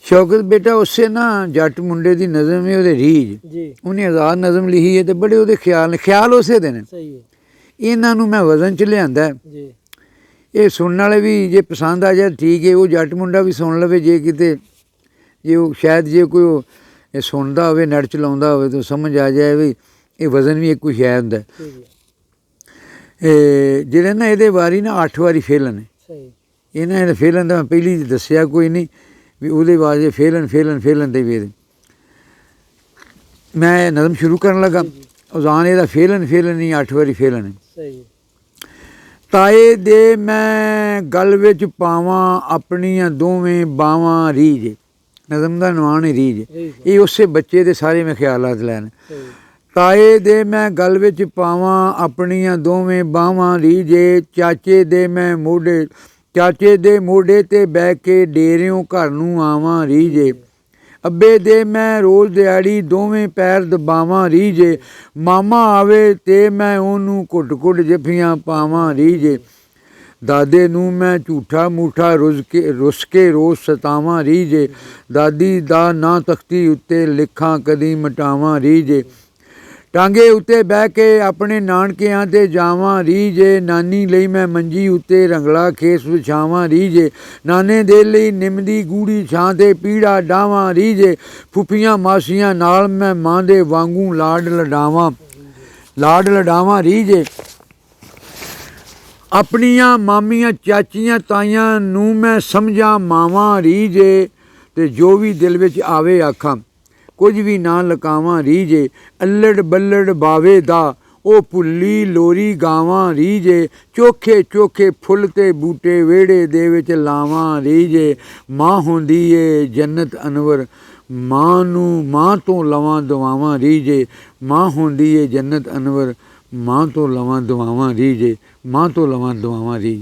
शौकत बेटा उससे ना जट मुंडे की नज़म है वो रीझ उन्हें आज़ाद नज़म लिखी है तो बड़े वो ख्याल उस दे ने इन्हों मैं वजन च लिया ये सुनने वाले भी जे पसंद आ जाए ठीक है वो जट मुंडा भी सुन लवे जे किते जे शायद जे कोई सुनता हो नैट चलाता हो तो समझ आ जाए भी ये वजन भी एक कोई शै होंदा जेह्ड़े ना ये बारी ना 8 वारी फेलन है इन्हें फेलन तो मैं पहली दसिया कोई नहीं भी वो बाद फेलन फेलन फेलन दे वेद मैं नज़म शुरू करन लगा उजान एदा फेलन फेलन नहीं 8 वारी फेलन है ताए दे मैं गल विच पावां अपनियां दोवें बावां रीझ नज़म का नवान है रीझ ये उस बच्चे के सारे मैं ख्यालात लैन ताए दे मैं गल विच पावां अपनियां दोवें बावां रीझ चाचे दे मैं मोढे चाचे दे मोढे ते बह के डेरियों घर नूं आवां रीझ अब्बे दे मैं रोज़ दिहाड़ी दोवें पैर दबावां रीझ मामा आवे ते मैं ओनू घुट घुट जफ्फियां पावां रीझ दादे नूं मैं झूठा मूठा रुस के रोज़ सतावां रीझ दादी दा ना तख्ती उत्ते लिखां कदी मटावां रीझ टांगे उत्ते बह के अपने नानकियां ते जावां रीझ नानी लई मैं मंजी उत्ते रंगला खेस विछावां रीझ नाने दे लई निम दी गूढ़ी छां ते पीड़ा डावां रीझ फुफियां मासियां नाल मैं मां दे वांगू लाड लडावां रीझ अपनियां मामियां चाचियां ताइयां नूं मैं समझां मावां रीझ ते जो भी दिल विच आवे आखां कुछ भी ना लकावां रीझ अल्लड़ बल्लड़ बावे दा ओ भुल्ली लोरी गावां रीझ चोखे चोखे फुੱਲ ते बूटे वेड़े दे विच लावां रीझ मां होंदी ए जन्नत अनवर मां नूं मां तो लवां दुआवां रीझ मां होंदी ए जन्नत अनवर मां तो लवां दुआवां रीझ मां तो लवां दुआवां रीझ